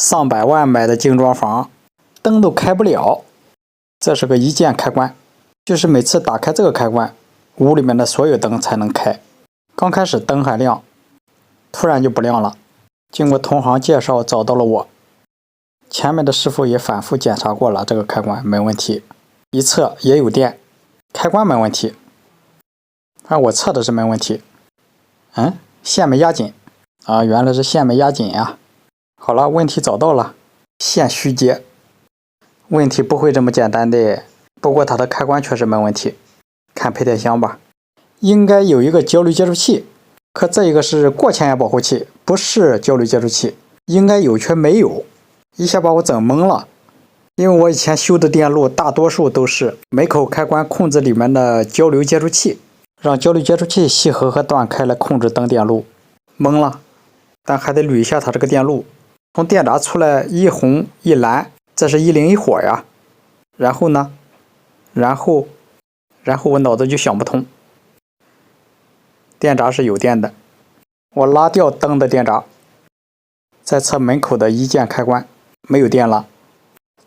上百万买的精装房，灯都开不了。这是个一键开关，就是每次打开这个开关，屋里面的所有灯才能开。刚开始灯还亮，突然就不亮了。经过同行介绍找到了我，前面的师傅也反复检查过了，这个开关没问题，一测也有电，开关没问题。我测的是没问题。线没压紧啊，原来是线没压紧呀。好了，问题找到了，线虚接。问题不会这么简单的，不过它的开关确实没问题。看配电箱吧，应该有一个交流接触器，可这一个是过前沿保护器，不是交流接触器，应该有却没有，一下把我整懵了。因为我以前修的电路大多数都是每口开关控制里面的交流接触器，让交流接触器细合和断开来控制灯电路，懵了。但还得捋一下它这个电路，从电闸出来一红一蓝，这是1零1火呀。然后呢，然后我脑子就想不通。电闸是有电的，我拉掉灯的电闸，再测门口的一键开关，没有电了。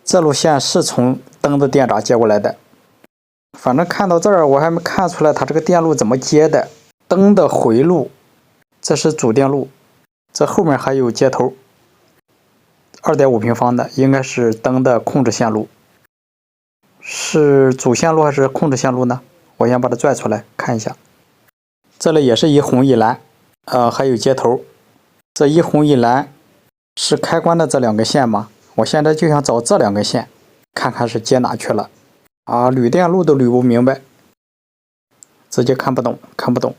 这路线是从灯的电闸接过来的，反正看到这儿我还没看出来它这个电路怎么接的。灯的回路，这是主电路，这后面还有接头，2.5平方的，应该是灯的控制线路。是主线路还是控制线路呢？我先把它拽出来看一下。这里也是一红一蓝，还有接头。这一红一蓝是开关的这2根线吗？我现在就想找这2根线，看看是接哪去了。捋电路都捋不明白，直接看不懂。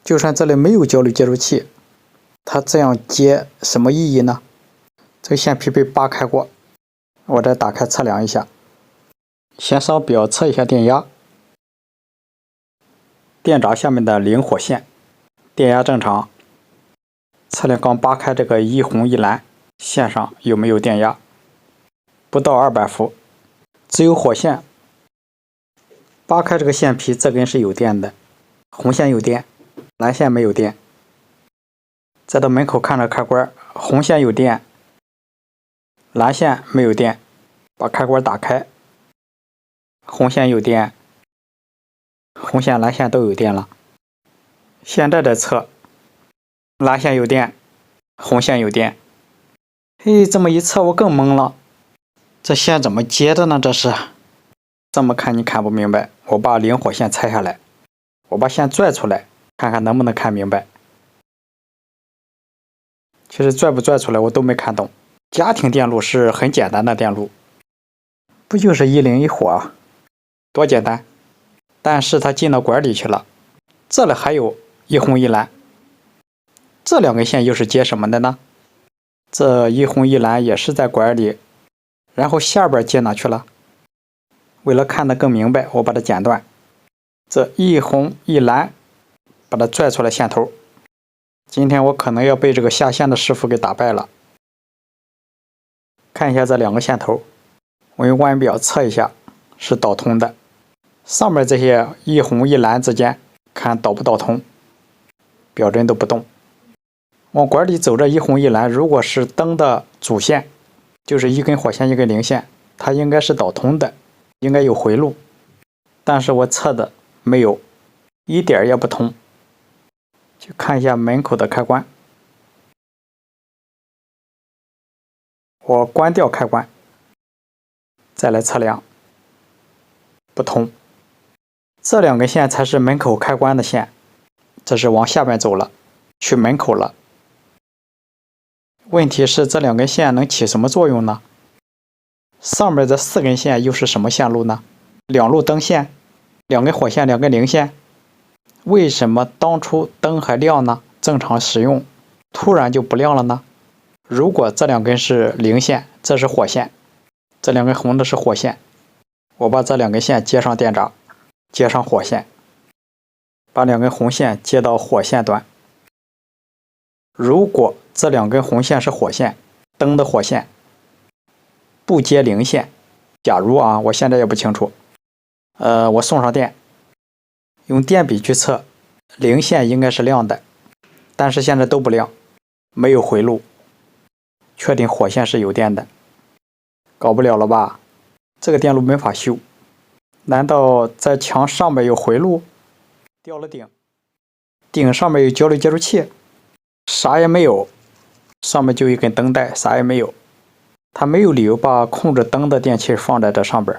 就算这里没有交流接触器，它这样接什么意义呢？这个线皮被扒开过，我再打开测量一下。先上表测一下电压，电闸下面的0火线，电压正常。测量刚扒开这个一红一蓝线上有没有电压，不到200伏，只有火线。扒开这个线皮，这根是有电的，红线有电，蓝线没有电。再到门口看着开关，红线有电，蓝线没有电。把开关打开，红线有电，红线蓝线都有电了。现在再测，蓝线有电，红线有电。这么一测我更懵了，这线怎么接的呢？这是这么看你看不明白，我把0火线拆下来，我把线拽出来，看看能不能看明白。其实拽不拽出来我都没看懂。家庭电路是很简单的电路，不就是1零1火啊，多简单。但是它进到管里去了，这里还有一红一蓝，这2根线又是接什么的呢？这一红一蓝也是在管里，然后下边接哪去了？为了看得更明白，我把它剪断，这一红一蓝把它拽出来线头。今天我可能要被这个下线的师傅给打败了。看一下这2个线头，我用腕表测一下，是导通的。上面这些一红一蓝之间看导不导通，表针都不动。往管里走这一红一蓝，如果是灯的主线，就是一根火线一根零线，它应该是导通的，应该有回路。但是我测的没有，一点也不通。去看一下门口的开关，我关掉开关，再来测量，不通。这2根线才是门口开关的线，这是往下边走了，去门口了。问题是这2根线能起什么作用呢？上面这4根线又是什么线路呢？2路灯线，2根火线，2根零线。为什么当初灯还亮呢？正常使用，突然就不亮了呢？如果这2根是零线，这是火线，这2根红的是火线，我把这2根线接上电闸，接上火线，把2根红线接到火线端。如果这2根红线是火线，灯的火线，不接零线，假如我现在也不清楚，我送上电，用电笔去测，零线应该是亮的，但是现在都不亮，没有回路。确定火线是有电的。搞不了了吧？这个电路没法修。难道在墙上面有回路？掉了顶，顶上面有交流接触器？啥也没有，上面就一根灯带，啥也没有。他没有理由把控制灯的电器放在这上边。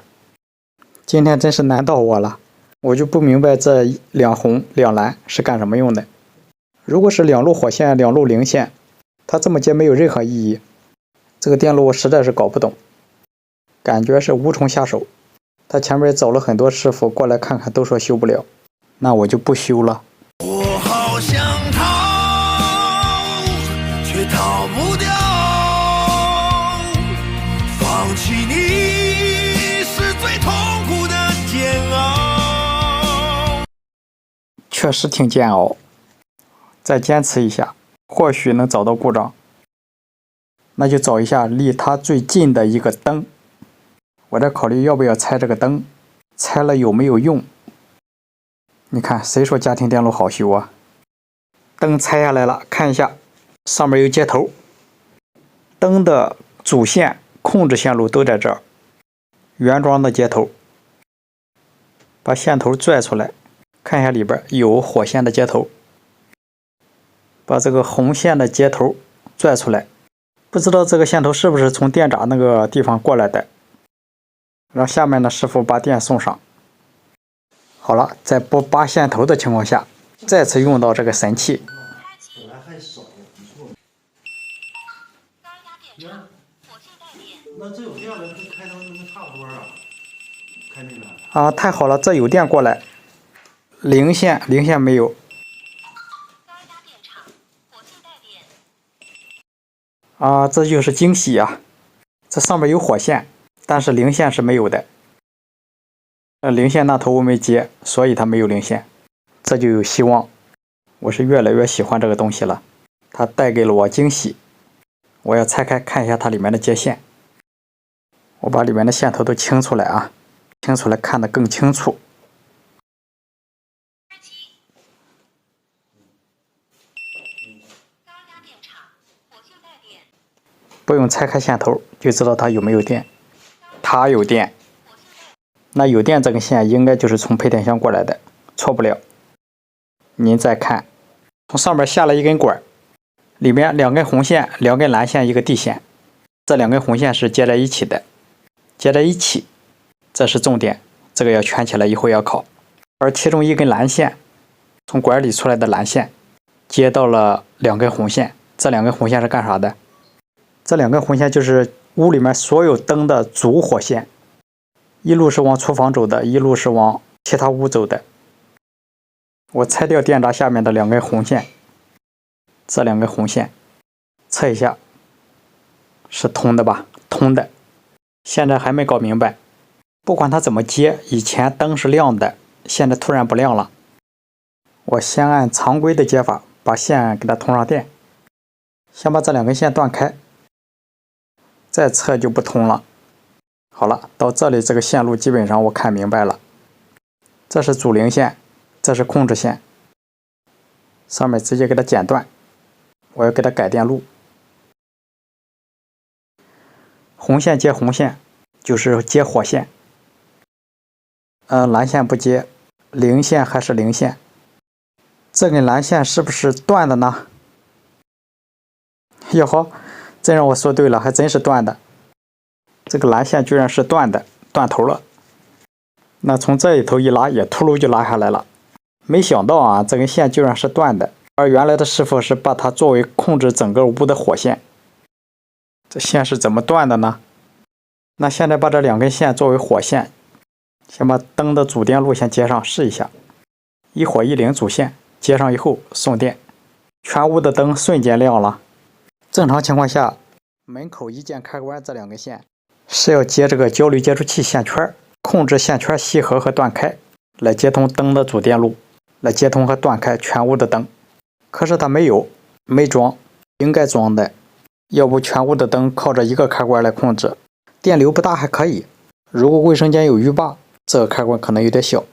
今天真是难到我了，我就不明白这两红两蓝是干什么用的。如果是两路火线两路零线，它这么接没有任何意义。这个电路我实在是搞不懂，感觉是无从下手。他前面找了很多师傅过来看看，都说修不了，那我就不修了。我好想逃，却逃不掉。放弃你是最痛苦的煎熬。确实挺煎熬，再坚持一下，或许能找到故障。那就找一下离它最近的一个灯。我在考虑要不要拆这个灯，拆了有没有用？你看，谁说家庭电路好修啊？灯拆下来了，看一下，上面有接头，灯的主线、控制线路都在这儿，原装的接头。把线头拽出来，看一下里边有火线的接头。把这个红线的接头拽出来，不知道这个线头是不是从电闸那个地方过来的。让下面的师傅把电送上。好了，在不拔线头的情况下，再次用到这个神器。本来还少，不错。那这有电了，跟开灯跟差不多啊。开那个。啊，太好了，这有电过来。零线没有。啊，这就是惊喜啊！这上面有火线。但是零线是没有的，零线那头我没接，所以它没有零线，这就有希望。我是越来越喜欢这个东西了，它带给了我惊喜。我要拆开看一下它里面的接线，我把里面的线头都清出来啊，清出来看得更清楚。不用拆开线头就知道它有没有电。它有电，那有电这根线应该就是从配电箱过来的，错不了。您再看，从上面下了一根管，里面两根红线，两根蓝线，一个地线，这两根红线是接在一起的，接在一起，这是重点，这个要圈起来，一会儿要考。而其中一根蓝线，从管里出来的蓝线，接到了两根红线，这两根红线是干啥的？这两根红线就是屋里面所有灯的主火线，一路是往厨房走的，一路是往其他屋走的。我拆掉电闸下面的两根红线，这两根红线测一下，是通的吧？通的。现在还没搞明白，不管它怎么接，以前灯是亮的，现在突然不亮了。我先按常规的接法，把线给它通上电，先把这两根线断开。再测就不通了。好了，到这里这个线路基本上我看明白了。这是主零线，这是控制线，上面直接给它剪断。我要给它改电路。红线接红线就是接火线，蓝线不接，零线还是零线。这根蓝线是不是断的呢？哟呵，真让我说对了，还真是断的。这个蓝线居然是断的，断头了。那从这一头一拉，也秃噜就拉下来了。没想到啊，这根线居然是断的，而原来的师傅是把它作为控制整个屋的火线。这线是怎么断的呢？那现在把这两根线作为火线，先把灯的主电路先接上试一下。一火一零主线接上以后送电，全屋的灯瞬间亮了。正常情况下，门口一键开关这两根线是要接这个交流接触器线圈，控制线圈吸合和断开，来接通灯的主电路，来接通和断开全屋的灯。可是它没装，应该装的，要不全屋的灯靠着一个开关来控制，电流不大还可以。如果卫生间有浴霸，这个开关可能有点小。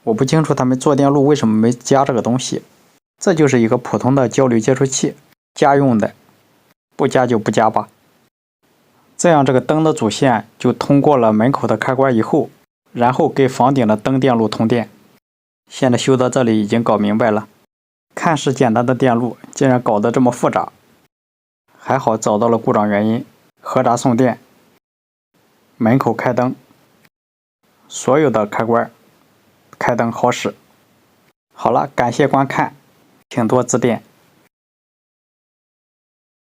我不清楚他们做电路为什么没加这个东西。这就是一个普通的交流接触器，家用的。不加就不加吧。这样这个灯的主线就通过了门口的开关以后，然后给房顶的灯电路通电。现在修到这里已经搞明白了，看似简单的电路竟然搞得这么复杂。还好找到了故障原因，合闸送电，门口开灯，所有的开关开灯好使。好了，感谢观看，请多指点。